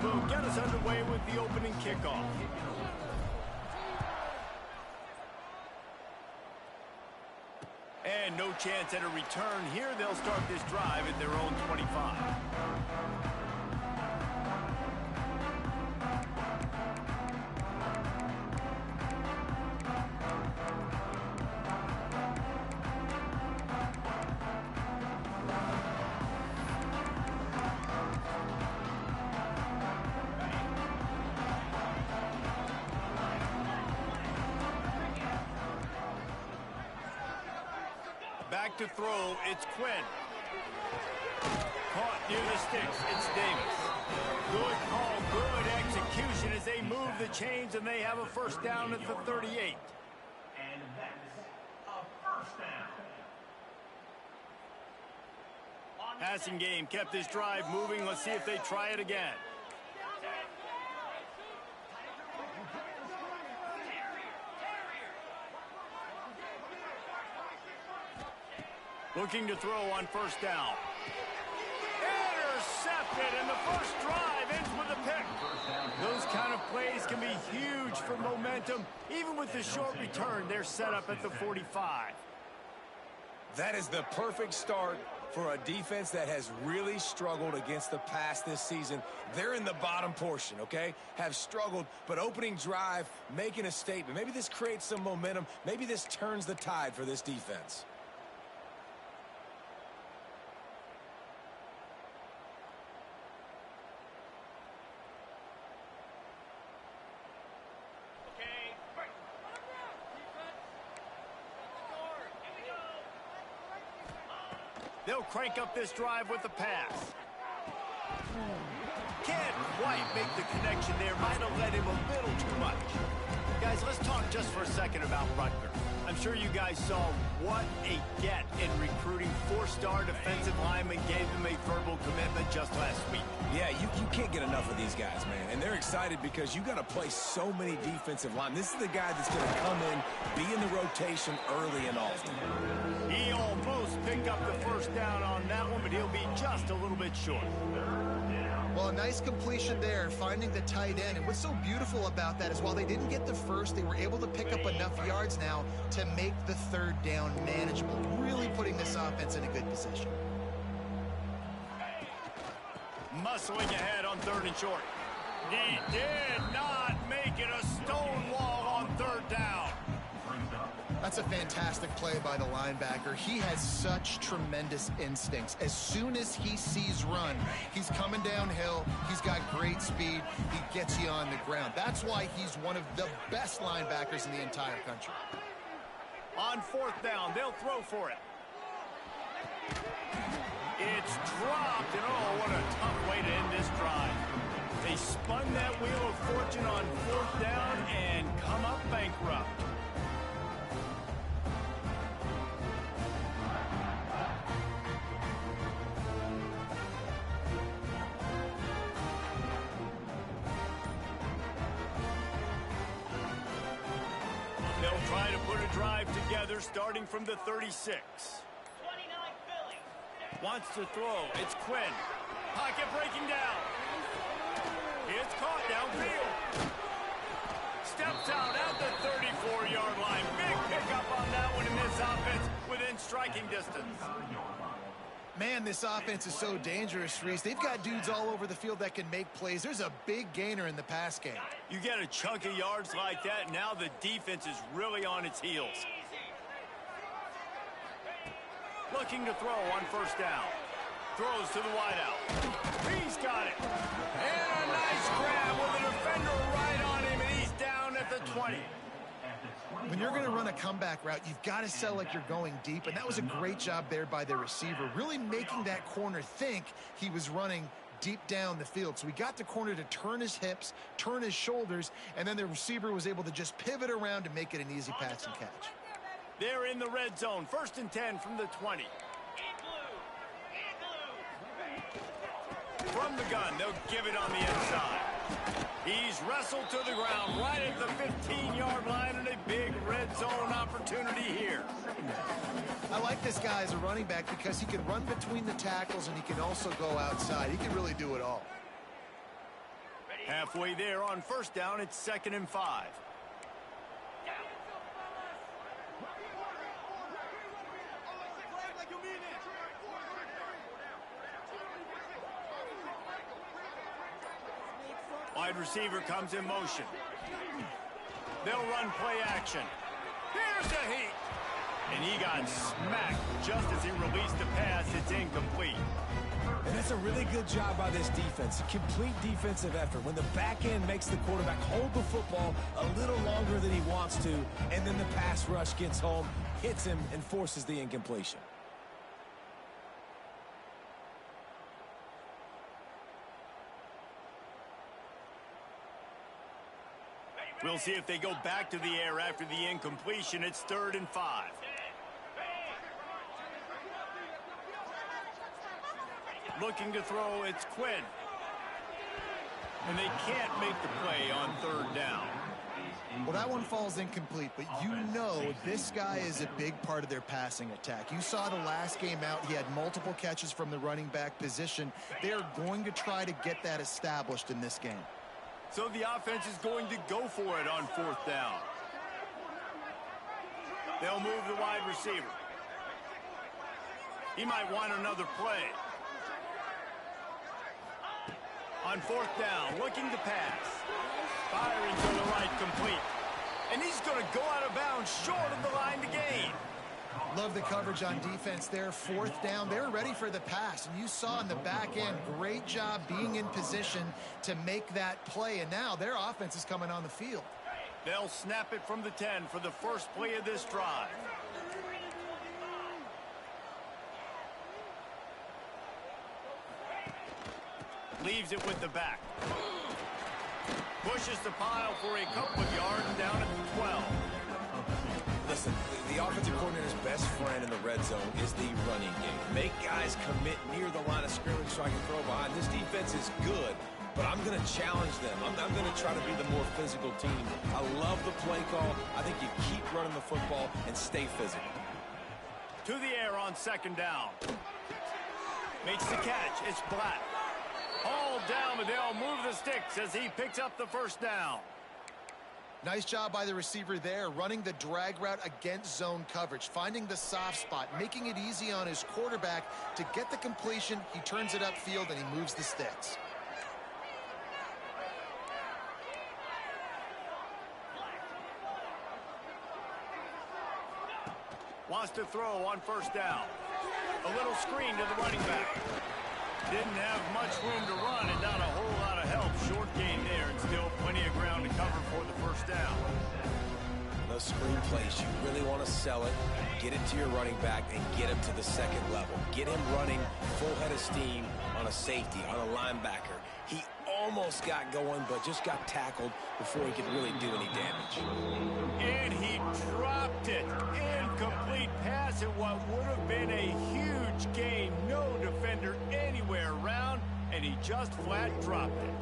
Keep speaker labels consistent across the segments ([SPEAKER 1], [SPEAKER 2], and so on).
[SPEAKER 1] will get us underway with the opening kickoff. And no chance at a return here. They'll start this drive at their own 25. Back to throw, it's Quinn. Caught near the sticks, it's Davis. Good call, good execution as they move the chains, and they have a first down at the 38.
[SPEAKER 2] And that's a first down.
[SPEAKER 1] Passing game kept this drive moving. Let's see if they try it again. Looking to throw on first down. Intercepted, and the first drive ends with a pick. Those kind of plays can be huge for momentum. Even with the short return, they're set up at the 45.
[SPEAKER 3] That is the perfect start for a defense that has really struggled against the pass this season. They're in the bottom portion, okay? Have struggled, but opening drive, making a statement. Maybe this creates some momentum. Maybe this turns the tide for this defense.
[SPEAKER 1] They'll crank up this drive with the pass. Can't quite make the connection there. Might have led him a little too much. Guys, let's talk just for a second about Rutgers. I'm sure you guys saw what a get in recruiting. 4-star defensive linemen gave them a verbal commitment just last week.
[SPEAKER 3] Yeah, you can't get enough of these guys, man. And they're excited because you got to play so many defensive linemen. This is the guy that's going to come in, be in the rotation early and often.
[SPEAKER 1] He almost picked up the first down on that one, but he'll be just a little bit short.
[SPEAKER 4] Well, a nice completion there, finding the tight end. And what's so beautiful about that is while they didn't get the first, they were able to pick up enough yards now to make the third down manageable, really putting this offense in a good position.
[SPEAKER 1] Muscling ahead on third and short. He did not make it a stone wall on third down.
[SPEAKER 4] That's a fantastic play by the linebacker. He has such tremendous instincts. As soon as he sees run, he's coming downhill. He's got great speed. He gets you on the ground. That's why he's one of the best linebackers in the entire country.
[SPEAKER 1] On fourth down, they'll throw for it. It's dropped, and oh, what a tough way to end this drive. They spun that wheel of fortune on fourth down and come up bankrupt. They'll try to put a drive together starting from the 36. Wants to throw. It's Quinn. Pocket breaking down. It's caught downfield. Steps out at the 34-yard line. Big pickup on that one in this offense within striking distance.
[SPEAKER 4] Man, this offense is so dangerous, Reese. They've got dudes all over the field that can make plays. There's a big gainer in the pass game.
[SPEAKER 1] You get a chunk of yards like that, now the defense is really on its heels. Looking to throw on first down. Throws to the wideout. He's got it. And a nice grab with a defender right on him, and he's down at the 20.
[SPEAKER 4] When you're going to run a comeback route, you've got to sell like you're going deep, and that was a great job there by the receiver, really making that corner think he was running deep down the field. So we got the corner to turn his hips, turn his shoulders, and then the receiver was able to just pivot around and make it an easy pass and catch.
[SPEAKER 1] They're in the red zone. 1st and 10 from the 20. From the gun, they'll give it on the inside. He's wrestled to the ground right at the 15-yard line, and a big red zone opportunity here.
[SPEAKER 4] I like this guy as a running back because he can run between the tackles and he can also go outside. He can really do it all.
[SPEAKER 1] Halfway there on first down, it's 2nd and 5. Wide receiver comes in motion. They'll run play action. Here's the heat. And he got smacked just as he released the pass. It's incomplete.
[SPEAKER 3] And that's a really good job by this defense. A complete defensive effort. When the back end makes the quarterback hold the football a little longer than he wants to, and then the pass rush gets home, hits him, and forces the incompletion.
[SPEAKER 1] We'll see if they go back to the air after the incompletion. It's 3rd and 5. Looking to throw, it's Quinn. And they can't make the play on 3rd down.
[SPEAKER 4] Well, that one falls incomplete, but you know this guy is a big part of their passing attack. You saw the last game out, he had multiple catches from the running back position. They're going to try to get that established in this game.
[SPEAKER 1] So the offense is going to go for it on 4th down. They'll move the wide receiver. He might want another play. On 4th down, looking to pass. Firing to the right, complete. And he's going to go out of bounds short of the line to gain.
[SPEAKER 4] Love the coverage on defense there. 4th down, they were ready for the pass. And you saw in the back end, great job being in position to make that play. And now their offense is coming on the field.
[SPEAKER 1] They'll snap it from the 10 for the first play of this drive. Leaves it with the back. Pushes the pile for a couple of yards down at the 12.
[SPEAKER 3] Listen, the offensive coordinator's best friend in the red zone is the running game. Make guys commit near the line of scrimmage so I can throw behind. This defense is good, but I'm going to challenge them. I'm going to try to be the more physical team. I love the play call. I think you keep running the football and stay physical.
[SPEAKER 1] To the air on 2nd down. Makes the catch. It's Black. All down, but they'll move the sticks as he picks up the 1st down.
[SPEAKER 4] Nice job by the receiver there, running the drag route against zone coverage, finding the soft spot, making it easy on his quarterback to get the completion. He turns it upfield and he moves the sticks.
[SPEAKER 1] Wants to throw on 1st down. A little screen to the running back. Didn't have much room to run and not a whole lot of help. Short gain there and still plenty of ground to cover for the 1st down.
[SPEAKER 3] Those screen plays, you really want to sell it, get it to your running back, and get him to the 2nd level. Get him running full head of steam on a safety, on a linebacker. He almost got going, but just got tackled before he could really do any damage.
[SPEAKER 1] And he dropped it. Incomplete pass at what would have been a huge gain. No defender anywhere around, and he just flat dropped it.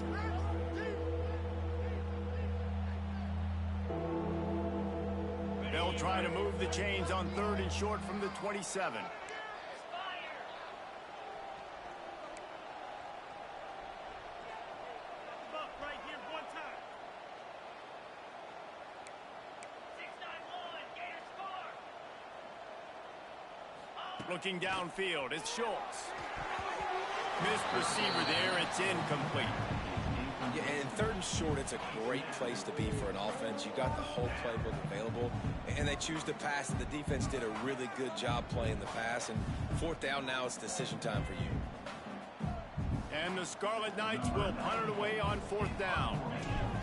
[SPEAKER 1] They'll try to move the chains on 3rd and short from the 27. Looking downfield, it's Schultz. Missed receiver there, it's incomplete.
[SPEAKER 3] Yeah, and 3rd and short, it's a great place to be for an offense. You got the whole playbook available, and they choose to pass, and the defense did a really good job playing the pass. And 4th down now, it's decision time for you.
[SPEAKER 1] And the Scarlet Knights will punt it away on 4th down.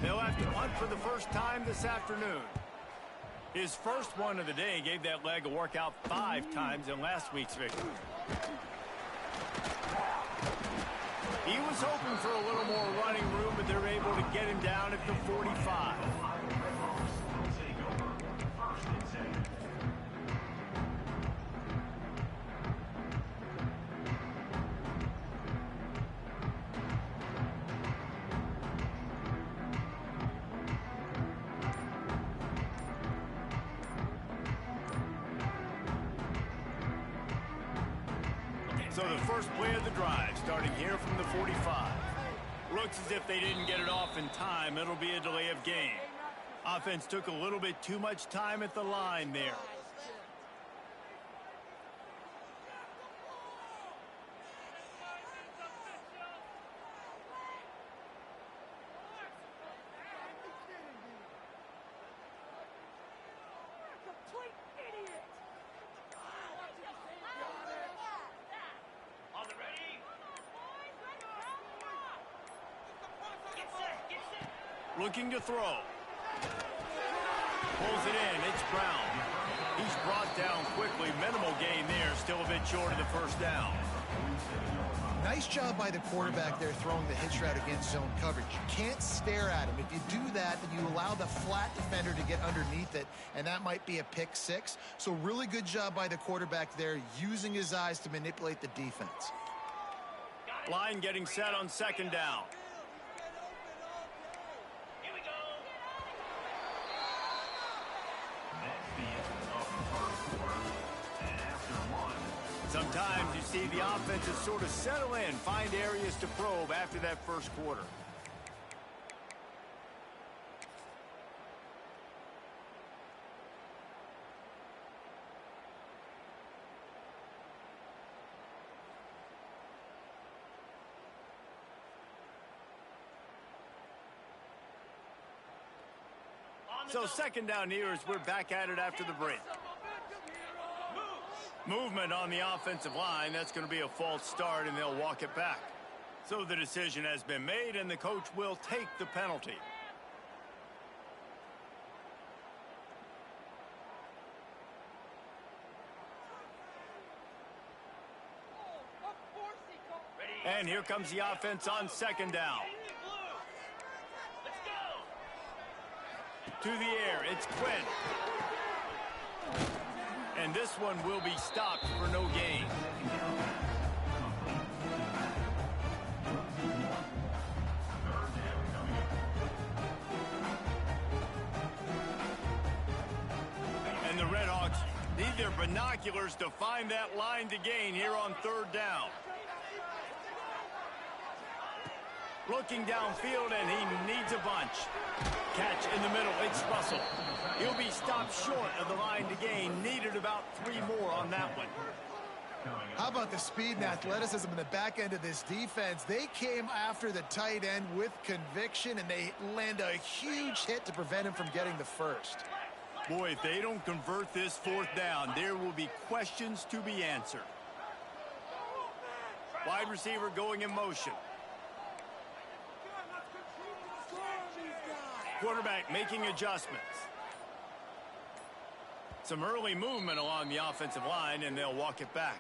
[SPEAKER 1] They'll have to punt for the first time this afternoon. His first one of the day gave that leg a workout 5 times in last week's victory. He was hoping for a little more running room, but they're able to get him down at the 45. So the first play of the drive, starting here from the 45. Looks as if they didn't get it off in time. It'll be a delay of game. Offense took a little bit too much time at the line there. Looking to throw. Pulls it in. It's Brown. He's brought down quickly. Minimal gain there. Still a bit short of the first down.
[SPEAKER 4] Nice job by the quarterback there throwing the hitch route against zone coverage. You can't stare at him. If you do that, then you allow the flat defender to get underneath it, and that might be a pick six. So really good job by the quarterback there, using his eyes to manipulate the defense.
[SPEAKER 1] Line getting set on second down. Sometimes you see the offenses sort of settle in, find areas to probe after that first quarter. So second down here as we're back at it after the break. Movement on the offensive line. That's going to be a false start, and they'll walk it back. So the decision has been made, and the coach will take the penalty. And here comes the offense on second down. To the air, it's Quinn. And this one will be stopped for no gain. And the Redhawks need their binoculars to find that line to gain here on third down. Looking downfield, and he needs a bunch. Catch in the middle, it's Russell. He'll be stopped short of the line to gain. Needed about 3 more on that one.
[SPEAKER 4] How about the speed and athleticism in the back end of this defense? They came after the tight end with conviction, and they land a huge hit to prevent him from getting the first.
[SPEAKER 1] Boy, if they don't convert this fourth down, there will be questions to be answered. Wide receiver going in motion. Quarterback making adjustments. Some early movement along the offensive line, and they'll walk it back.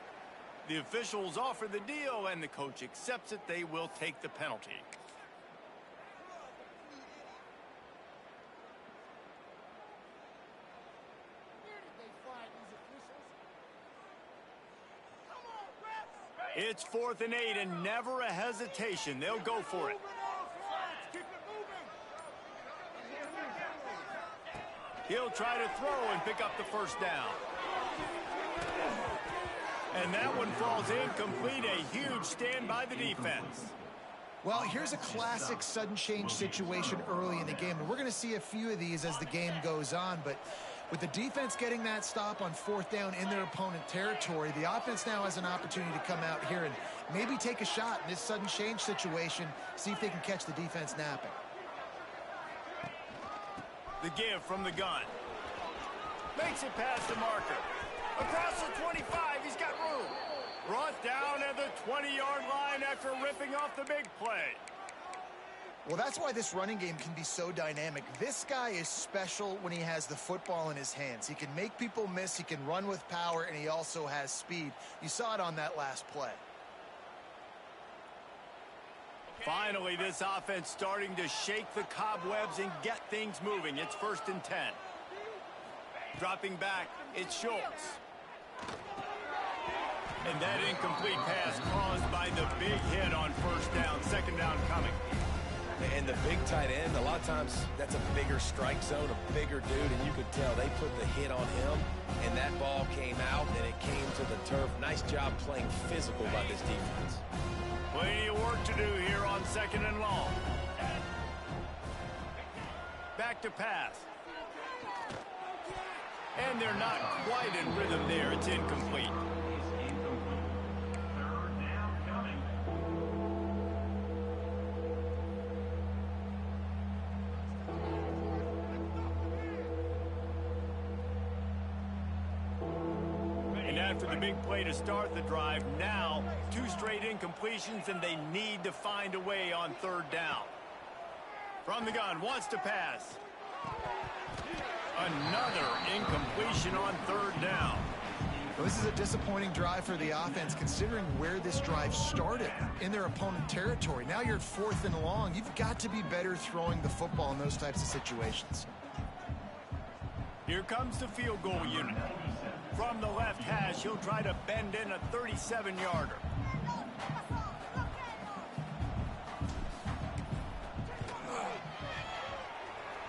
[SPEAKER 1] The officials offer the deal, and the coach accepts it. They will take the penalty. It's 4th and 8, and never a hesitation. They'll go for it. He'll try to throw and pick up the first down. And that one falls incomplete. A huge stand by the defense.
[SPEAKER 4] Well, here's a classic sudden change situation early in the game. And we're going to see a few of these as the game goes on. But with the defense getting that stop on 4th down in their opponent territory, the offense now has an opportunity to come out here and maybe take a shot in this sudden change situation, see if they can catch the defense napping.
[SPEAKER 1] The give from the gun. Makes it past the marker. Across the 25, he's got room. Brought down at the 20-yard line after ripping off the big play.
[SPEAKER 4] Well, that's why this running game can be so dynamic. This guy is special when he has the football in his hands. He can make people miss, he can run with power, and he also has speed. You saw it on that last play.
[SPEAKER 1] Finally, this offense starting to shake the cobwebs and get things moving. It's 1st and 10. Dropping back, it's Schultz. And that incomplete pass caused by the big hit on 1st down. 2nd down coming.
[SPEAKER 3] And the big tight end, a lot of times that's a bigger strike zone, a bigger dude, and you could tell they put the hit on him, and that ball came out, and it came to the turf. Nice job playing physical by this defense.
[SPEAKER 1] Plenty of work to do here on 2nd and long. Back to pass. And they're not quite in rhythm there. It's incomplete.
[SPEAKER 2] Third down coming.
[SPEAKER 1] And after the big play to start the drive, now 2 straight incompletions, and they need to find a way on 3rd down. From the gun, wants to pass. Another incompletion on 3rd down.
[SPEAKER 4] Well, this is a disappointing drive for the offense, considering where this drive started, in their opponent territory. Now you're at 4th and long. You've got to be better throwing the football in those types of situations.
[SPEAKER 1] Here comes the field goal unit. From the left hash, he'll try to bend in a 37-yarder.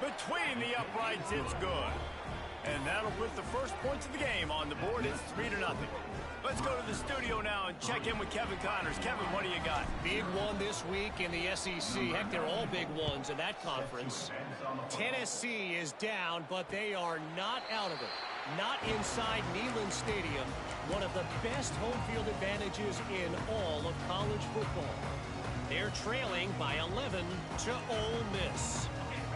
[SPEAKER 1] Between the uprights, it's good. And that'll put the first points of the game on the board. It's 3-0. Let's go to the studio now and check in with Kevin Connors. Kevin, what do you got?
[SPEAKER 5] Big one this week in the SEC. Heck, they're all big ones in that conference. Tennessee is down, but they are not out of it. Not inside Neyland Stadium, one of the best home field advantages in all of college football. They're trailing by 11 to Ole Miss.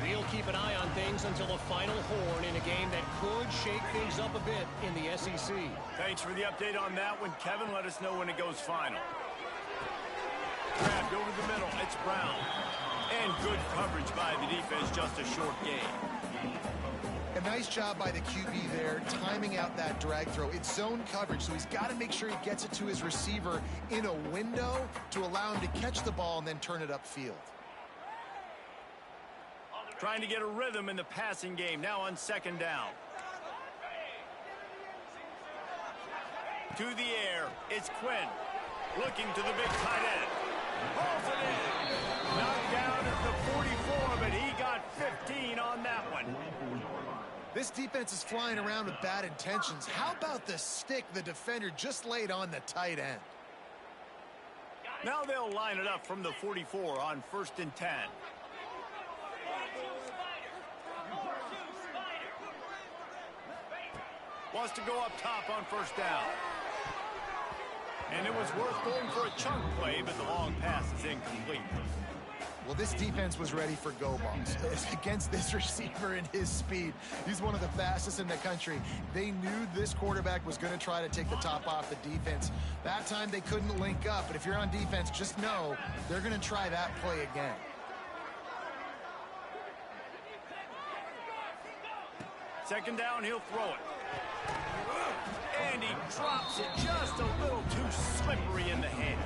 [SPEAKER 5] We'll keep an eye on things until the final horn in a game that could shake things up a bit in the SEC.
[SPEAKER 1] Thanks for the update on that one, Kevin. Let us know when it goes final. Grabbed over the middle. It's Brown. And good coverage by the defense, just a short game.
[SPEAKER 4] A nice job by the QB there, timing out that drag throw. It's zone coverage, so he's got to make sure he gets it to his receiver in a window to allow him to catch the ball and then turn it upfield.
[SPEAKER 1] Trying to get a rhythm in the passing game, now on 2nd down. To the air, it's Quinn. Looking to the big tight end. Pulls it in. Knocked down at the 44, but he got 15 on that one.
[SPEAKER 4] This defense is flying around with bad intentions. How about the stick the defender just laid on the tight end?
[SPEAKER 1] Now they'll line it up from the 44 on 1st and 10. Wants to go up top on 1st down. And it was worth going for a chunk play, but the long pass is incomplete.
[SPEAKER 4] Well, this defense was ready for go balls against this receiver and his speed. He's one of the fastest in the country. They knew this quarterback was going to try to take the top off the defense. That time they couldn't link up, but if you're on defense, just know they're going to try that play again.
[SPEAKER 1] Second down, he'll throw it. And he drops it just a little too slippery in the hands.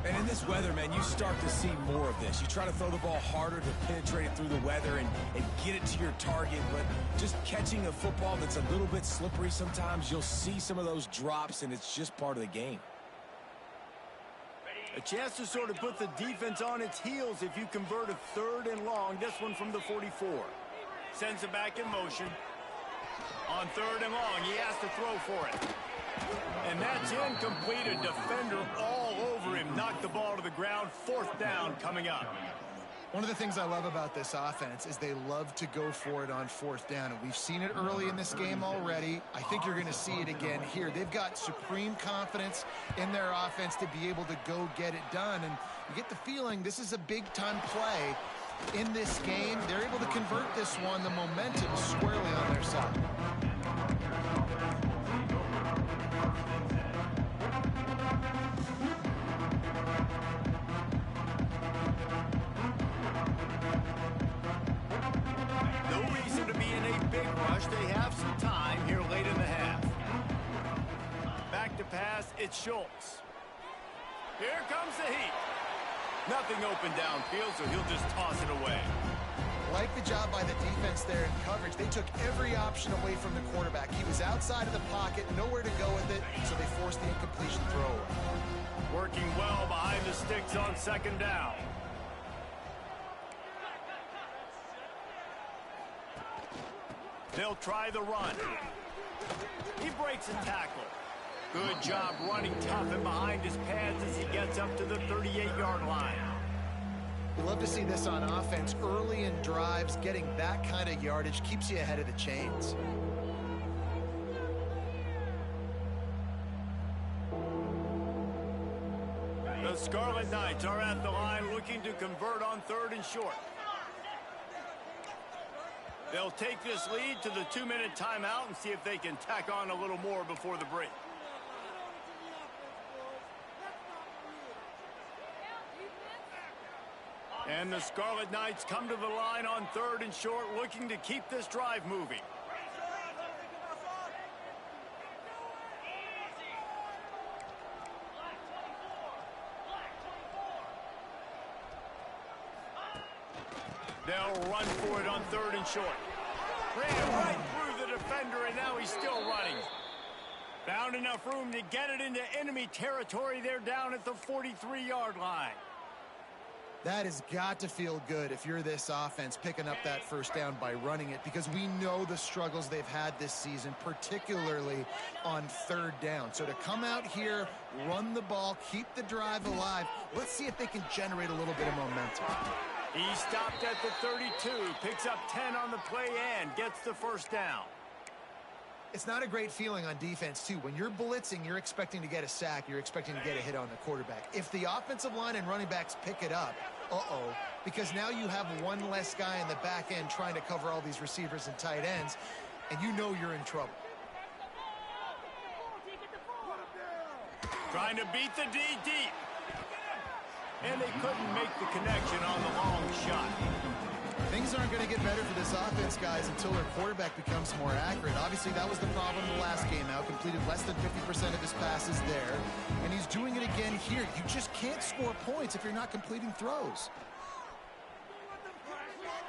[SPEAKER 3] And in this weather, man, you start to see more of this. You try to throw the ball harder to penetrate it through the weather and get it to your target, but just catching a football that's a little bit slippery sometimes, you'll see some of those drops, and it's just part of the game.
[SPEAKER 1] A chance to sort of put the defense on its heels if you convert a 3rd and long. This one from the 44. Sends it back in motion. On 3rd and long, he has to throw for it. And that's incomplete. A defender all over him. Knocked the ball to the ground. 4th down coming up.
[SPEAKER 4] One of the things I love about this offense is they love to go for it on 4th down. And we've seen it early in this game already. I think you're going to see it again here. They've got supreme confidence in their offense to be able to go get it done. And you get the feeling this is a big-time play in this game. They're able to convert this one. The momentum squarely on their side.
[SPEAKER 1] No reason to be in a big rush. They have some time here late in the half. Back to pass, it's Schultz. Here comes the heat. Nothing open downfield, so he'll just toss it away.
[SPEAKER 4] Like the job by the defense there in coverage. They took every option away from the quarterback. He was outside of the pocket, nowhere to go with it, so they forced the incompletion throw.
[SPEAKER 1] Working well behind the sticks on 2nd down. They'll try the run. He breaks a tackle. Good job running tough and behind his pads as he gets up to the 38-yard line.
[SPEAKER 4] We love to see this on offense. Early in drives, getting that kind of yardage keeps you ahead of the chains.
[SPEAKER 1] The Scarlet Knights are at the line looking to convert on 3rd and short. They'll take this lead to the 2-minute timeout and see if they can tack on a little more before the break. And the Scarlet Knights come to the line on 3rd and short, looking to keep this drive moving. They'll run for it on 3rd and short. Ran right through the defender, and now he's still running. Found enough room to get it into enemy territory. They're down at the 43-yard line.
[SPEAKER 4] That has got to feel good if you're this offense picking up that first down by running it, because we know the struggles they've had this season, particularly on 3rd down. So to come out here, run the ball, keep the drive alive, let's see if they can generate a little bit of momentum.
[SPEAKER 1] He stopped at the 32, picks up 10 on the play and gets the first down.
[SPEAKER 4] It's not a great feeling on defense, too. When you're blitzing, you're expecting to get a sack. You're expecting to get a hit on the quarterback. If the offensive line and running backs pick it up, because now you have one less guy in the back end trying to cover all these receivers and tight ends, and you know you're in trouble.
[SPEAKER 1] Trying to beat the D deep. And they couldn't make the connection on the long shot.
[SPEAKER 4] Things aren't going to get better for this offense, guys, until their quarterback becomes more accurate. Obviously, that was the problem the last game out. Completed less than 50% of his passes there. And he's doing it again here. You just can't score points if you're not completing throws.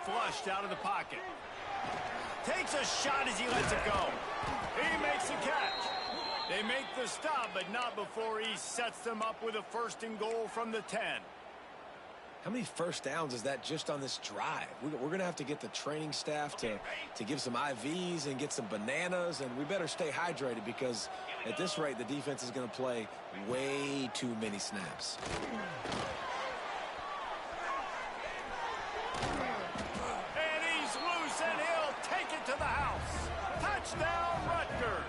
[SPEAKER 1] Flushed out of the pocket. Takes a shot as he lets it go. He makes the catch. They make the stop, but not before he sets them up with a 1st and goal from the 10.
[SPEAKER 3] How many first downs is that just on this drive? We're going to have to get the training staff to give some IVs and get some bananas, and we better stay hydrated because at this rate, the defense is going to play way too many snaps.
[SPEAKER 1] And he's loose, and he'll take it to the house. Touchdown, Rutgers.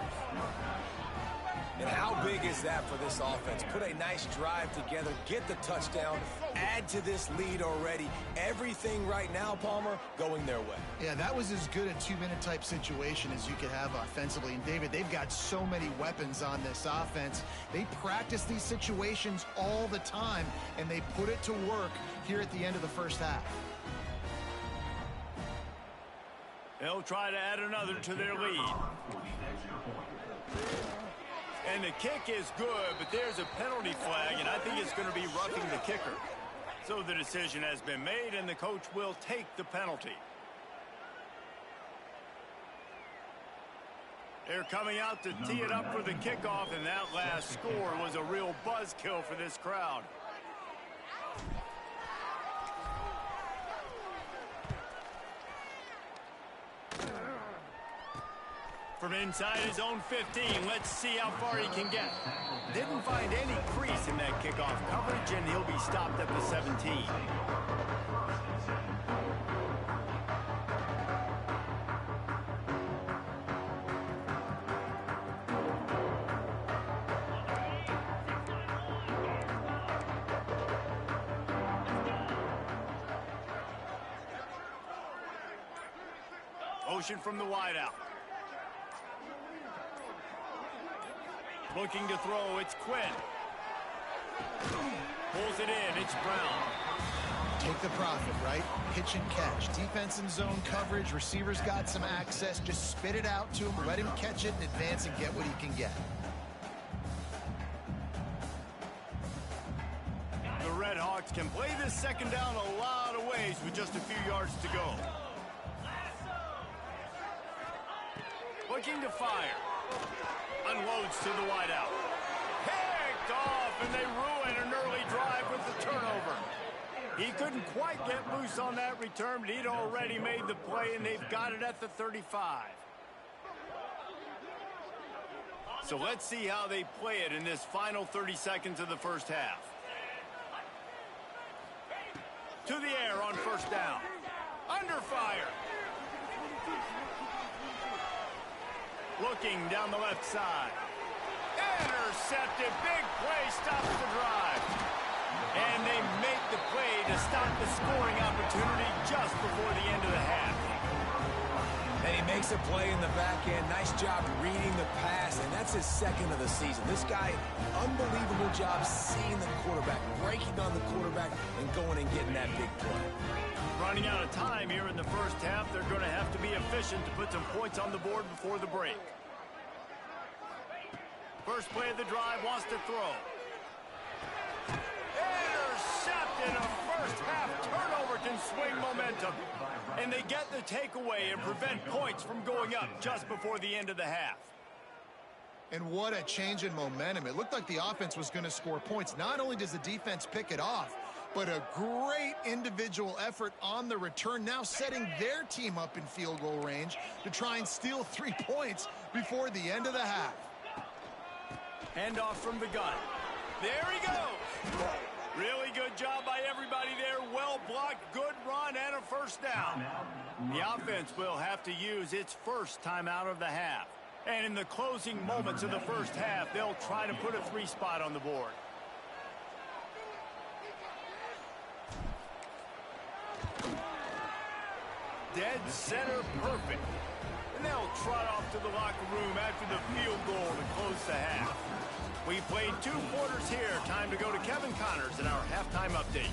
[SPEAKER 3] And how big is that for this offense? Put a nice drive together, get the touchdown, add to this lead already. Everything right now, Palmer, going their way.
[SPEAKER 4] Yeah, that was as good a 2-minute type situation as you could have offensively. And David, they've got so many weapons on this offense. They practice these situations all the time, and they put it to work here at the end of the first half.
[SPEAKER 1] They'll try to add another to their lead. And the kick is good, but there's a penalty flag, and I think it's going to be roughing the kicker. So the decision has been made, and the coach will take the penalty. They're coming out to tee it up for the kickoff, and that last score was a real buzzkill for this crowd. From inside his own 15, let's see how far he can get. Didn't find any crease in that kickoff coverage, and he'll be stopped at the 17. Motion from the wideout. Looking to throw, it's Quinn. Pulls it in, it's Brown.
[SPEAKER 4] Take the profit, right? Pitch and catch. Defense in zone coverage. Receivers got some access. Just spit it out to him. Let him catch it and advance and get what he can get.
[SPEAKER 1] The Redhawks can play this second down a lot of ways with just a few yards to go. Looking to fire. Unloads to the wideout. Picked off, and they ruin an early drive with the turnover. He couldn't quite get loose on that return, but he'd already made the play, and they've got it at the 35. So let's see how they play it in this final 30 seconds of the first half. To the air on first down. Under fire. Looking down the left side. Intercepted. Big play stops the drive. And they make the play to stop the scoring opportunity just before the end of the half.
[SPEAKER 3] And he makes a play in the back end. Nice job reading the pass, and that's his second of the season. This guy, unbelievable job seeing the quarterback, breaking on the quarterback, and going and getting that big play.
[SPEAKER 1] Running out of time here in the first half, they're going to have to be efficient to put some points on the board before the break. First play of the drive, wants to throw. Intercepted. A first half turnover can swing momentum. And they get the takeaway and prevent points from going up just before the end of the half.
[SPEAKER 4] And what a change in momentum. It looked like the offense was going to score points. Not only does the defense pick it off, but a great individual effort on the return, now setting their team up in field goal range to try and steal 3 points before the end of the half.
[SPEAKER 1] Handoff from the gun. There he goes. Really good job by everybody there. Well blocked, good run, and a first down. The offense will have to use its first timeout of the half. And in the closing moments of the first half, they'll try to put a 3 spot on the board. Dead center perfect. And they'll trot off to the locker room after the field goal to close the half. We played 2 quarters here. Time to go to Kevin Connors in our halftime update.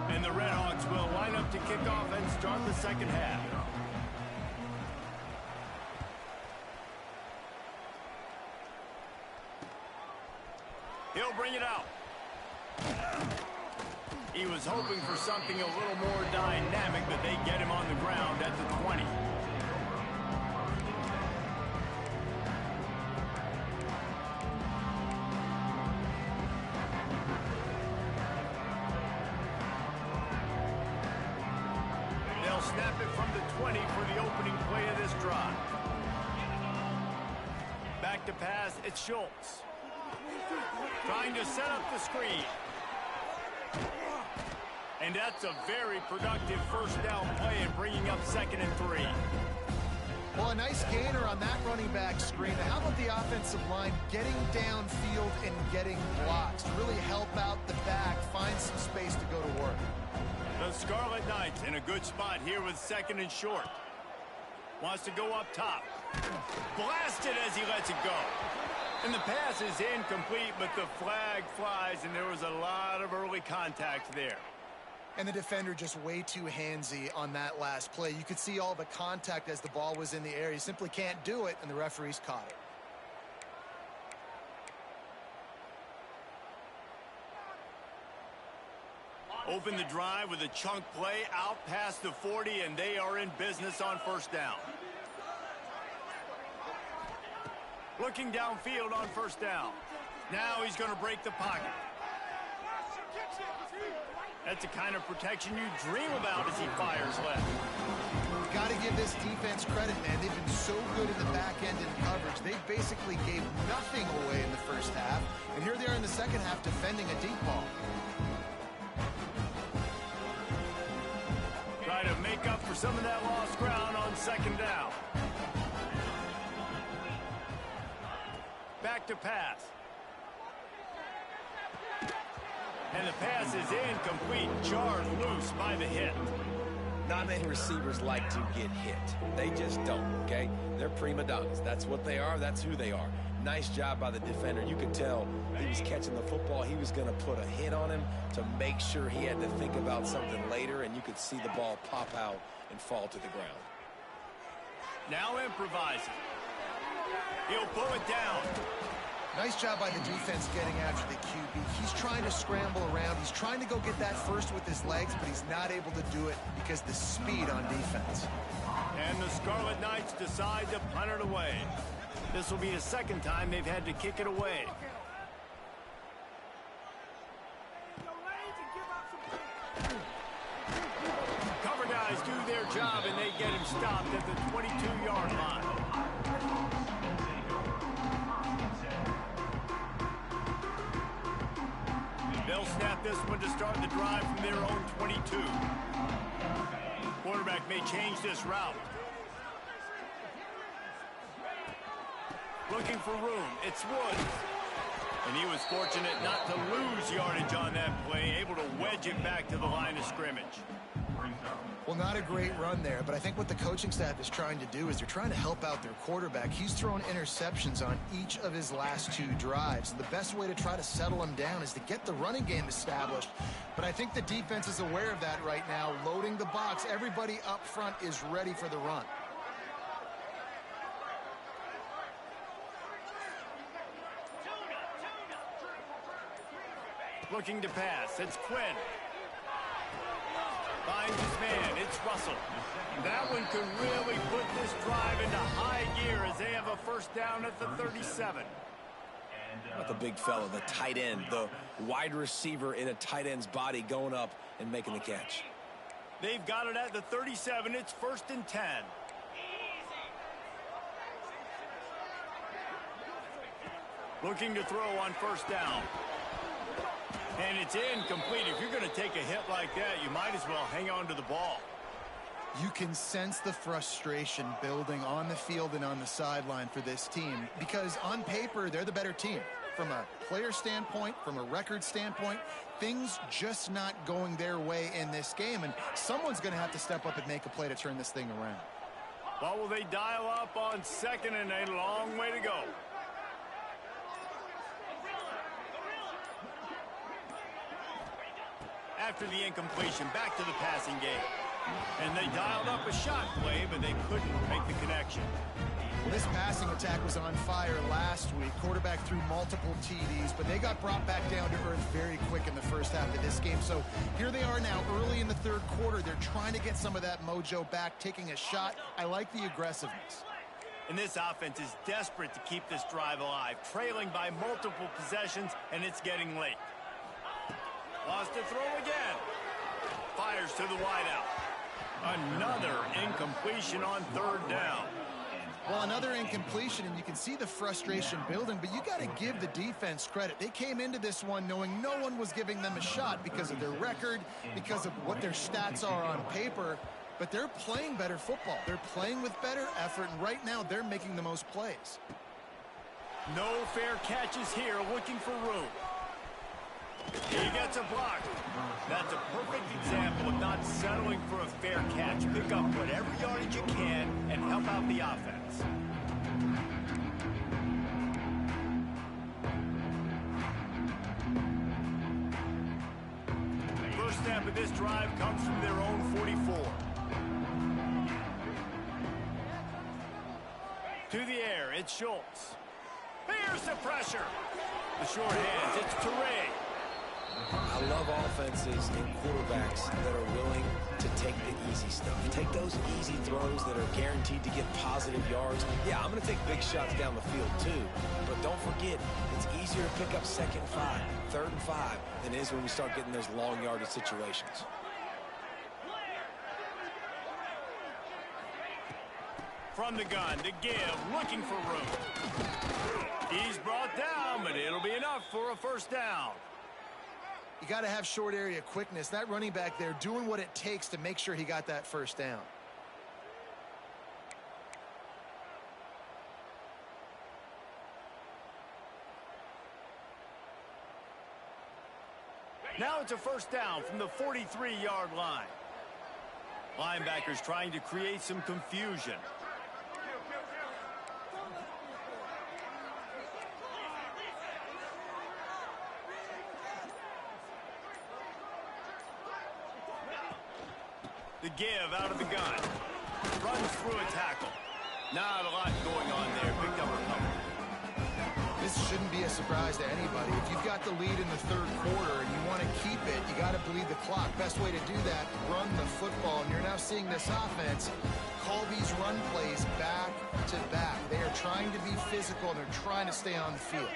[SPEAKER 1] And the Redhawks will line up to kick off and start the second half. He'll bring it out. He was hoping for something a little more dynamic, but they get him on the ground at the 20. They'll snap it from the 20 for the opening play of this drive. Back to pass, it's Schultz. Trying to set up the screen. And that's a very productive first down play and bringing up 2nd and 3.
[SPEAKER 4] Well, a nice gainer on that running back screen. How about the offensive line getting downfield and getting blocks to really help out the back, find some space to go to work.
[SPEAKER 1] The Scarlet Knights in a good spot here with 2nd and short. Wants to go up top. Blasted as he lets it go. And the pass is incomplete, but the flag flies, and there was a lot of early contact there.
[SPEAKER 4] And the defender just way too handsy on that last play. You could see all the contact as the ball was in the air. He simply can't do it, and the referees caught it.
[SPEAKER 1] Open the drive with a chunk play out past the 40, and they are in business on first down. Looking downfield on first down. Now he's going to break the pocket. That's the kind of protection you dream about as he fires left.
[SPEAKER 4] Got to give this defense credit, man. They've been so good in the back end in coverage. They basically gave nothing away in the first half, and here they are in the second half defending a deep ball.
[SPEAKER 1] Try to make up for some of that lost ground on 2nd down. Back to pass. And the pass is incomplete, jarred loose by the hit.
[SPEAKER 3] Not many receivers like to get hit. They just don't, okay? They're prima donnas. That's what they are. That's who they are. Nice job by the defender. You could tell he was catching the football. He was going to put a hit on him to make sure he had to think about something later, and you could see the ball pop out and fall to the ground.
[SPEAKER 1] Now improvising. He'll pull it down.
[SPEAKER 4] Nice job by the defense getting after the QB. He's trying to scramble around. He's trying to go get that first with his legs, but he's not able to do it because the speed on defense.
[SPEAKER 1] And the Scarlet Knights decide to punt it away. This will be the 2nd time they've had to kick it away. Cover guys do their job, and they get him stopped at the 22-yard line. They'll snap this one to start the drive from their own 22. Quarterback may change this route. Looking for room. It's Woods. And he was fortunate not to lose yardage on that play, able to wedge it back to the line of scrimmage.
[SPEAKER 4] Well, not a great run there, but I think what the coaching staff is trying to do is they're trying to help out their quarterback. He's thrown interceptions on each of his last 2 drives. The best way to try to settle him down is to get the running game established. But I think the defense is aware of that right now, loading the box. Everybody up front is ready for the run.
[SPEAKER 1] Looking to pass. It's Quinn. Finds his man. It's Russell. That one could really put this drive into high gear as they have a first down at the 37.
[SPEAKER 3] Not the big fella, the tight end, the wide receiver in a tight end's body going up and making the catch.
[SPEAKER 1] They've got it at the 37. It's 1st and 10. Looking to throw on first down. And it's incomplete. If you're going to take a hit like that, you might as well hang on to the ball.
[SPEAKER 4] You can sense the frustration building on the field and on the sideline for this team because on paper, they're the better team. From a player standpoint, from a record standpoint, things just not going their way in this game, and someone's going to have to step up and make a play to turn this thing around.
[SPEAKER 1] Well, will they dial up on 2nd and a long way to go? After the incompletion, back to the passing game. And they dialed up a shot play, but they couldn't make the connection.
[SPEAKER 4] Well, this passing attack was on fire last week. Quarterback threw multiple TDs, but they got brought back down to earth very quick in the first half of this game. So here they are now early in the 3rd quarter. They're trying to get some of that mojo back, taking a shot. I like the aggressiveness.
[SPEAKER 1] And this offense is desperate to keep this drive alive, trailing by multiple possessions, and it's getting late. Lost to throw again. Fires to the wideout. Another incompletion on 3rd down.
[SPEAKER 4] Well, another incompletion, and you can see the frustration building, but you got to give the defense credit. They came into this one knowing no one was giving them a shot because of their record, because of what their stats are on paper, but they're playing better football. They're playing with better effort, and right now they're making the most plays.
[SPEAKER 1] No fair catches here, looking for room. He gets a block. That's a perfect example of not settling for a fair catch. Pick up whatever yardage you can and help out the offense. First snap of this drive comes from their own 44. To the air, it's Schultz. Here's the pressure. The short hands, it's Touré.
[SPEAKER 3] I love offenses and quarterbacks that are willing to take the easy stuff. Take those easy throws that are guaranteed to get positive yards. Yeah, I'm going to take big shots down the field too. But don't forget, it's easier to pick up 2nd and 5, 3rd and 5 than it is when we start getting those long yardage situations.
[SPEAKER 1] From the gun to give, looking for room. He's brought down, but it'll be enough for a first down.
[SPEAKER 4] You got to have short area quickness. That running back there doing what it takes to make sure he got that first down.
[SPEAKER 1] Now it's a first down from the 43-yard line. Linebackers trying to create some confusion. The give out of the gun. Runs through a tackle. Not a lot going on there. Picked up a couple.
[SPEAKER 4] This shouldn't be a surprise to anybody. If you've got the lead in the 3rd quarter and you want to keep it, you got to bleed the clock. Best way to do that, run the football. And you're now seeing this offense call these run plays back to back. They are trying to be physical and they're trying to stay on the field.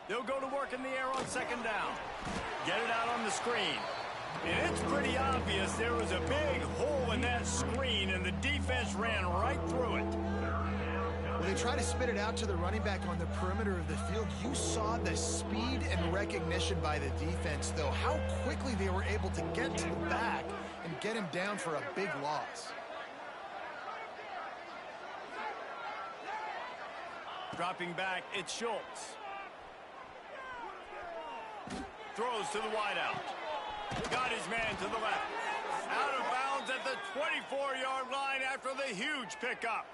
[SPEAKER 1] They'll go to work in the air on 2nd down. Get it out on the screen. And it's pretty obvious there was a big hole in that screen, and the defense ran right through it.
[SPEAKER 4] Well, they try to spit it out to the running back on the perimeter of the field. You saw the speed and recognition by the defense, though. How quickly they were able to get to the back and get him down for a big loss.
[SPEAKER 1] Dropping back, it's Schultz. Throws to the wideout. Got his man to the left. Out of bounds at the 24-yard line after the huge pickup.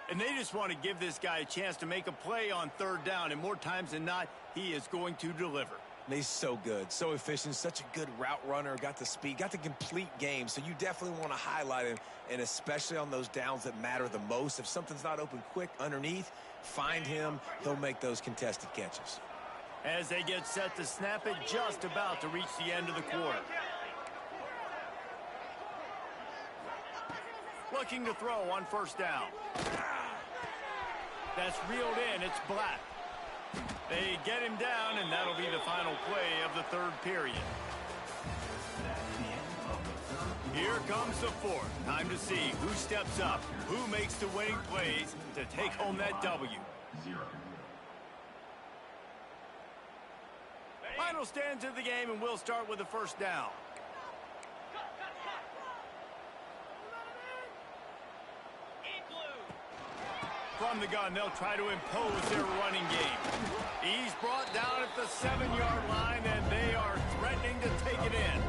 [SPEAKER 1] And they just want to give this guy a chance to make a play on third down. And more times than not, he is going to deliver.
[SPEAKER 3] He's so good, so efficient, such a good route runner, got the speed, got the complete game. So you definitely want to highlight him, and especially on those downs that matter the most. If something's not open quick underneath, find him. He'll make those contested catches.
[SPEAKER 1] As they get set to snap it, just about to reach the end of the quarter. Looking to throw on first down. That's reeled in. It's Black. They get him down, and that'll be the final play of the third period. Here comes the fourth. Time to see who steps up, who makes the winning plays to take home that W. Final stands of the game, and we'll start with the first down. From the gun, they'll try to impose their running game. He's brought down at the 7-yard line, and they are threatening to take it in.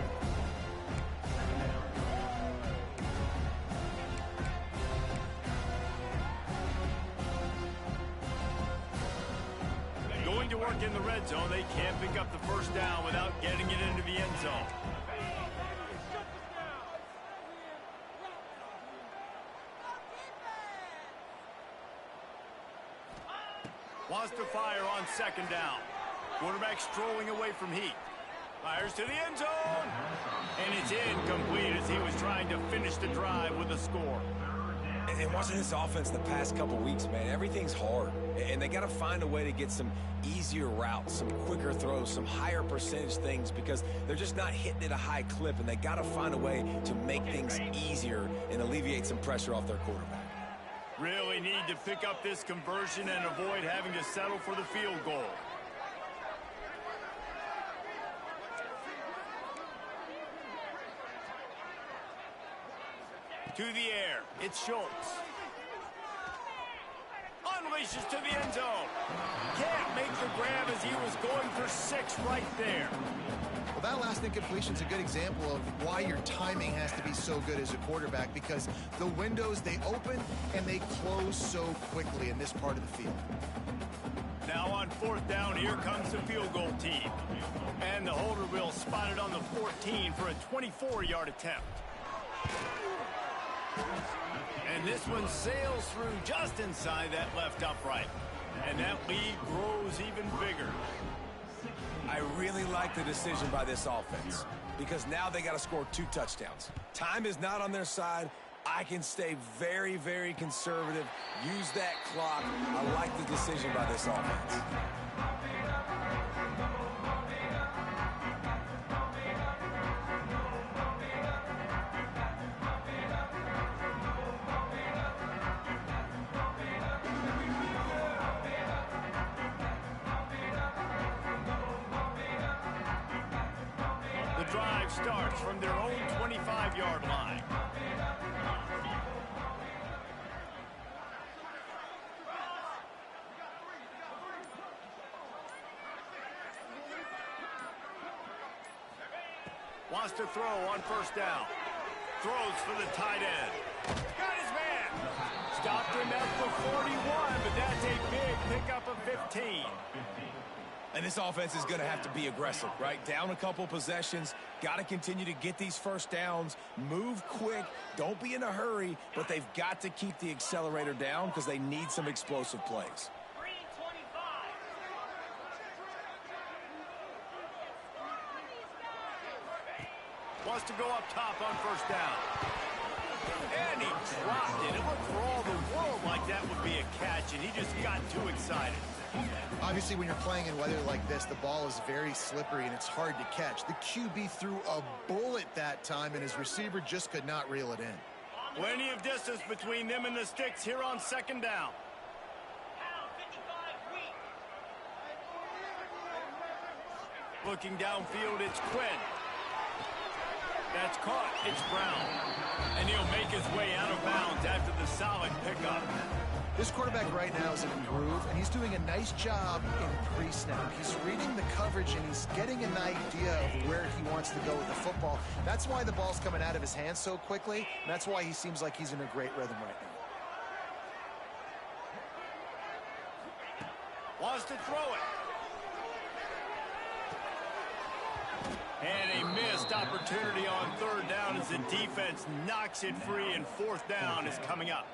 [SPEAKER 1] Going to work in the red zone. They can't pick up the first down without getting it into the end zone. Wants to fire on second down. Quarterback strolling away from heat. Fires to the end zone. And it's incomplete as he was trying to finish the drive with a score.
[SPEAKER 3] And watching this offense the past couple weeks, man, everything's hard. And they got to find a way to get some easier routes, some quicker throws, some higher percentage things because they're just not hitting at a high clip. And they got to find a way to make things easier and alleviate some pressure off their quarterback.
[SPEAKER 1] Really need to pick up this conversion and avoid having to settle for the field goal. To the air, it's Schultz. Unleashes to the end zone. Can't make the grab as he was going for 6 right there.
[SPEAKER 4] Well, that last incompletion is a good example of why your timing has to be so good as a quarterback, because the windows, they open and they close so quickly in this part of the field.
[SPEAKER 1] Now on fourth down, here comes the field goal team. And the holder will spot it on the 14 for a 24-yard attempt. And this one sails through just inside that left upright. And that lead grows even bigger.
[SPEAKER 3] I really like the decision by this offense because now they got to score 2 touchdowns. Time is not on their side. I can stay very, very conservative. Use that clock. I like the decision by this offense.
[SPEAKER 1] Starts from their own 25-yard line. Wants to throw on first down. Throws for the tight end. Got his man. Stopped him at the 41, but that's a big pickup of 15.
[SPEAKER 3] And this offense is going to have to be aggressive, right? Down a couple possessions, got to continue to get these first downs, move quick, don't be in a hurry, but they've got to keep the accelerator down because they need some explosive plays.
[SPEAKER 1] Wants to go up top on first down. And he dropped it. It looked for all the world like that would be a catch, and he just got too excited.
[SPEAKER 4] Obviously, when you're playing in weather like this, the ball is very slippery and it's hard to catch. The QB threw a bullet that time, and his receiver just could not reel it in.
[SPEAKER 1] Plenty of distance between them and the sticks here on second down. Looking downfield, it's Quinn. That's caught. It's Brown. And he'll make his way out of bounds after the solid pickup.
[SPEAKER 4] This quarterback right now is in a groove, and he's doing a nice job in pre-snap. He's reading the coverage, and he's getting an idea of where he wants to go with the football. That's why the ball's coming out of his hands so quickly, and that's why he seems like he's in a great rhythm right now.
[SPEAKER 1] Wants to throw it. And a missed opportunity on third down as the defense knocks it free, and fourth down is coming up.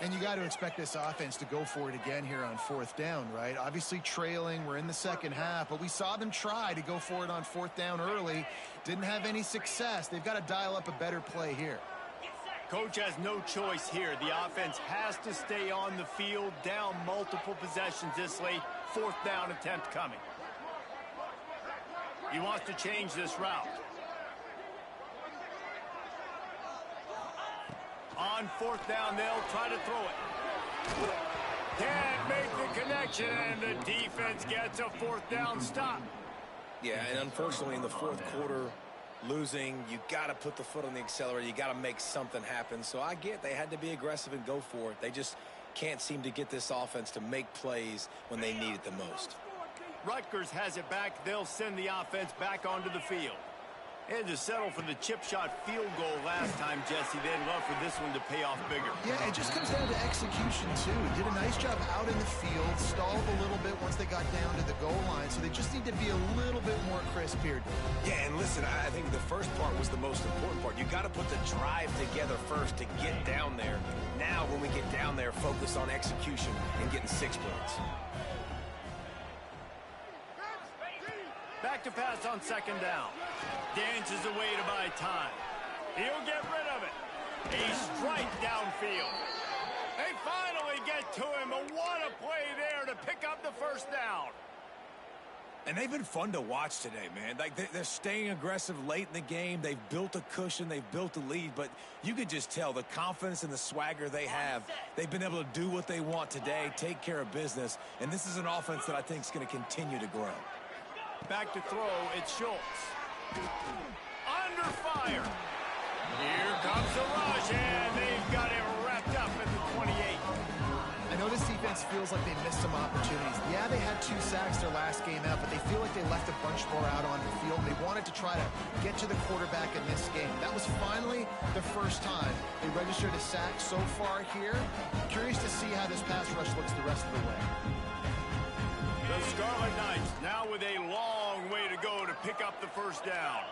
[SPEAKER 4] And you got to expect this offense to go for it again here on fourth down, right? Obviously trailing, we're in the second half, but we saw them try to go for it on fourth down early. Didn't have any success. They've got to dial up a better play here.
[SPEAKER 1] Coach has no choice here. The offense has to stay on the field, down multiple possessions this late. Fourth down attempt coming. He wants to change this route. On fourth down, they'll try to throw it. Can't make the connection, and the defense gets a fourth down stop.
[SPEAKER 3] Yeah, and unfortunately in the fourth quarter, losing, you got to put the foot on the accelerator. You got to make something happen. So I get they had to be aggressive and go for it. They just can't seem to get this offense to make plays when they need it the most.
[SPEAKER 1] Rutgers has it back. They'll send the offense back onto the field. Had to settle for the chip shot field goal last time, Jesse. They'd love for this one to pay off bigger.
[SPEAKER 4] Yeah, it just comes down to execution, too. He did a nice job out in the field, stalled a little bit once they got down to the goal line, so they just need to be a little bit more crisp here.
[SPEAKER 3] Yeah, and listen, I think the first part was the most important part. You got to put the drive together first to get down there. Now, when we get down there, focus on execution and getting 6 points.
[SPEAKER 1] Back to pass on second down. Dances away to buy time. He'll get rid of it. A strike downfield. They finally get to him, but what a play there to pick up the first down.
[SPEAKER 3] And they've been fun to watch today, man. Like they're staying aggressive late in the game. They've built a cushion. They've built a lead. But you could just tell the confidence and the swagger they have. They've been able to do what they want today, take care of business. And this is an offense that I think is going to continue to grow.
[SPEAKER 1] Back to throw, it's Schultz. Under fire. Here comes the rush, and they've got it wrapped up at the 28.
[SPEAKER 4] I know this defense feels like they missed some opportunities. Yeah, they had 2 sacks their last game out, but they feel like they left a bunch more out on the field. They wanted to try to get to the quarterback in this game. That was finally the first time they registered a sack so far here. Curious to see how this pass rush looks the rest of the way.
[SPEAKER 1] The Scarlet Knights now with a long way to go to pick up the first down.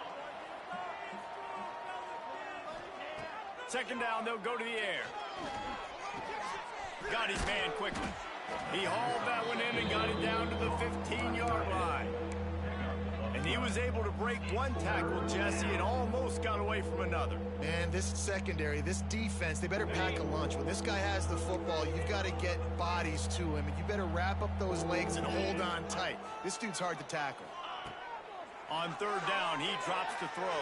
[SPEAKER 1] Second down, they'll go to the air. Got his man quickly. He hauled that one in and got it down to the 15-yard line. And he was able to break one tackle, Jesse, and almost got away from another.
[SPEAKER 4] Man, this secondary, this defense, they better pack a lunch. When this guy has the football, you've got to get bodies to him, and you better wrap up those legs and hold on tight. This dude's hard to tackle.
[SPEAKER 1] On third down, he drops to throw.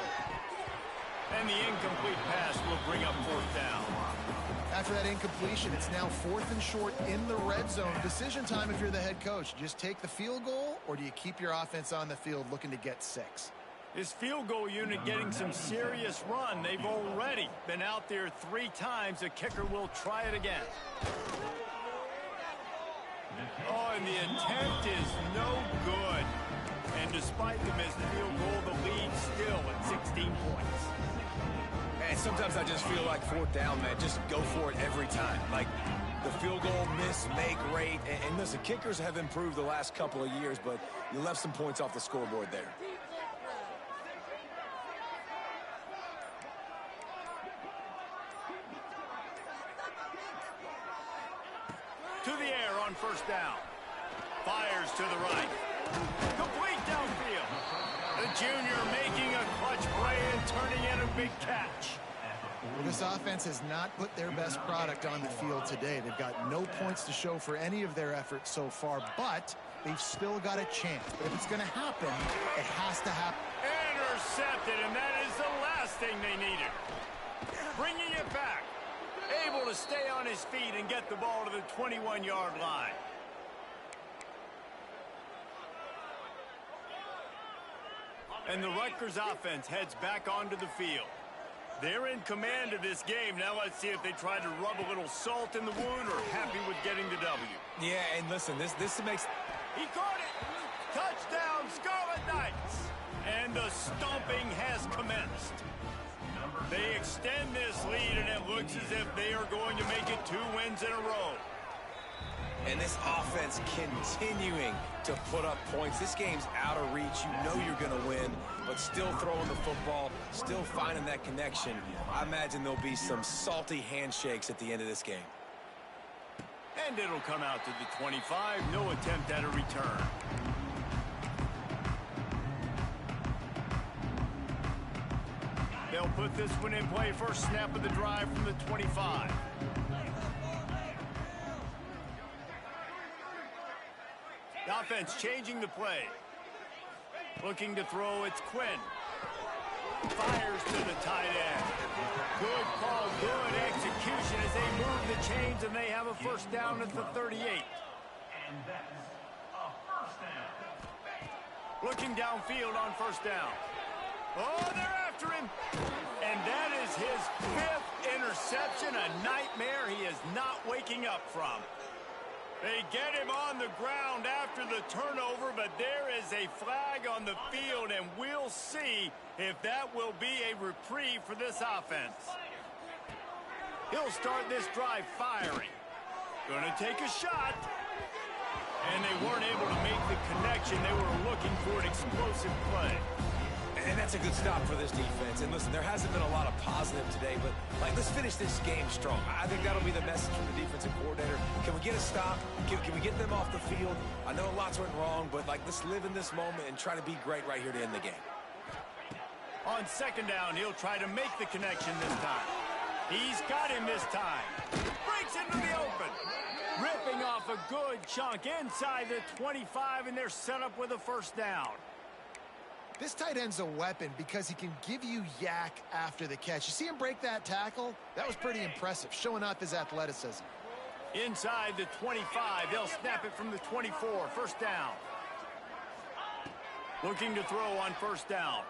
[SPEAKER 1] And the incomplete pass will bring up fourth down.
[SPEAKER 4] After that incompletion, it's now 4th and short in the red zone. Decision time if you're the head coach. Just take the field goal, or do you keep your offense on the field looking to get 6?
[SPEAKER 1] This field goal unit getting some serious run. They've already been out there 3 times. The kicker will try it again. Oh, and the attempt is no good. And despite the missed field goal, the lead still at 16 points.
[SPEAKER 3] And sometimes I just feel like fourth down, man, just go for it every time. Like the field goal, miss, make, rate. And listen, kickers have improved the last couple of years, but you left some points off the scoreboard there.
[SPEAKER 1] To the air on first down. Fires to the right. Complete downfield. The junior making a clutch play and turning in a big catch.
[SPEAKER 4] Well, this offense has not put their best product on the field today. They've got no points to show for any of their efforts so far, but they've still got a chance. But if it's going to happen, it has to happen.
[SPEAKER 1] Intercepted, and that is the last thing they needed. Bringing it back. Able to stay on his feet and get the ball to the 21-yard line. And the Rutgers offense heads back onto the field. They're in command of this game. Now let's see if they try to rub a little salt in the wound or happy with getting the W.
[SPEAKER 3] Yeah, and listen, this makes...
[SPEAKER 1] He caught it! Touchdown, Scarlet Knights! And the stomping has commenced. They extend this lead, and it looks as if they are going to make it 2 wins in a row.
[SPEAKER 3] And this offense continuing to put up points. This game's out of reach. You know you're going to win, but still throwing the football, still finding that connection. I imagine there'll be some salty handshakes at the end of this game.
[SPEAKER 1] And it'll come out to the 25. No attempt at a return. They'll put this one in play. First snap of the drive from the 25. The offense changing the play. Looking to throw, it's Quinn. Fires to the tight end. Good call, good execution as they move the chains, and they have a first down at the 38.
[SPEAKER 2] And that is a first down.
[SPEAKER 1] Looking downfield on first down. Oh, they're after him. And that is his 5th interception, a nightmare he is not waking up from. They get him on the ground after the turnover, but there is a flag on the field, and we'll see if that will be a reprieve for this offense. He'll start this drive firing. Gonna take a shot. And they weren't able to make the connection. They were looking for an explosive play.
[SPEAKER 3] And that's a good stop for this defense. And listen, there hasn't been a lot of positive today, but let's finish this game strong. I think that'll be the message from the defensive coordinator. Can we get a stop? Can we get them off the field? I know lots went wrong, but let's live in this moment and try to be great right here to end the game.
[SPEAKER 1] On second down, he'll try to make the connection this time. He's got him this time. Breaks into the open. Ripping off a good chunk inside the 25, and they're set up with a first down.
[SPEAKER 4] This tight end's a weapon because he can give you yak after the catch. You see him break that tackle? That was pretty impressive, showing off his athleticism.
[SPEAKER 1] Inside the 25, they'll snap it from the 24. First down. Looking to throw on first down.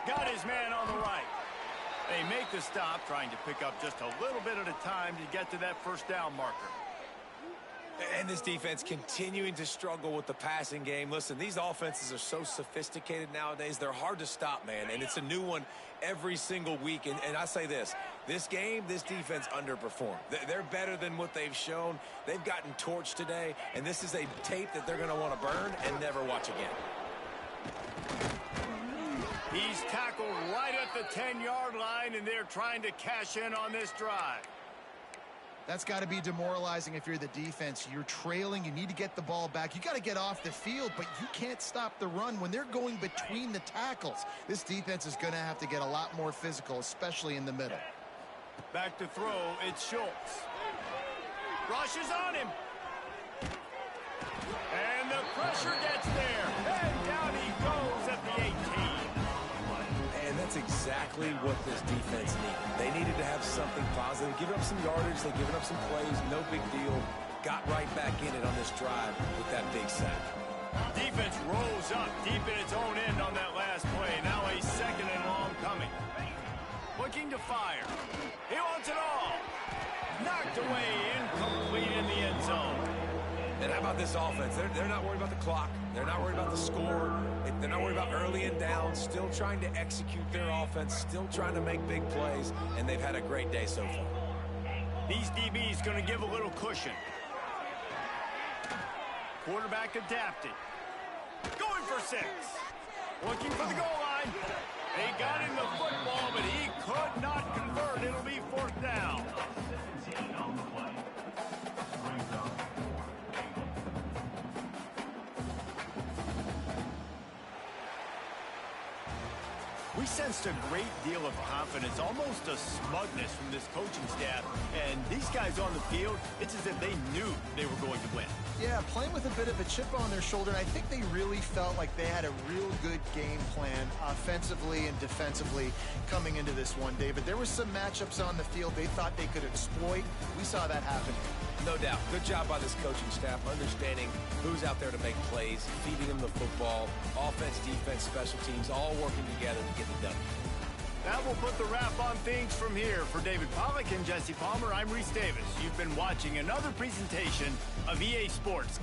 [SPEAKER 1] Got his man on the right. They make the stop, trying to pick up just a little bit at a time to get to that first down marker.
[SPEAKER 3] And this defense continuing to struggle with the passing game. Listen, these offenses are so sophisticated nowadays. They're hard to stop, man. And it's a new one every single week. And I say this game, this defense underperformed. They're better than what they've shown. They've gotten torched today. And this is a tape that they're going to want to burn and never watch again.
[SPEAKER 1] He's tackled right at the 10-yard line, and they're trying to cash in on this drive.
[SPEAKER 4] That's got to be demoralizing if you're the defense. You're trailing. You need to get the ball back. You got to get off the field, but you can't stop the run when they're going between the tackles. This defense is going to have to get a lot more physical, especially in the middle.
[SPEAKER 1] Back to throw, it's Schultz. Rushes on him. And the pressure gets there. And down he goes at the 18.
[SPEAKER 3] And that's exactly what this defense needed. They needed to have something positive. Giving up some yardage, they've given up some plays, no big deal. Got right back in it on this drive with that big sack.
[SPEAKER 1] Defense rolls up deep in its own end on that last play. Now a second and long coming. Looking to fire. He wants it all. Knocked away, incomplete in the end zone.
[SPEAKER 3] And how about this offense? They're not worried about the clock. They're not worried about the score. They're not worried about early and down. Still trying to execute their offense. Still trying to make big plays. And they've had a great day so far.
[SPEAKER 1] These DBs going to give a little cushion. Quarterback adapted. Going for 6. Looking for the goal line. They got him the football, but he could not convert. It'll be fourth down.
[SPEAKER 2] 17 on the play. Brings up.
[SPEAKER 1] We sensed a great deal of confidence, almost a smugness from this coaching staff. And these guys on the field, it's as if they knew they were going to win.
[SPEAKER 4] Yeah, playing with a bit of a chip on their shoulder. And I think they really felt like they had a real good game plan offensively and defensively coming into this one, David. There were some matchups on the field they thought they could exploit. We saw that happen.
[SPEAKER 3] No doubt. Good job by this coaching staff, understanding who's out there to make plays, feeding them the football, offense, defense, special teams, all working together to get it done.
[SPEAKER 1] That will put the wrap on things from here. For David Pollack and Jesse Palmer, I'm Reese Davis. You've been watching another presentation of EA Sports.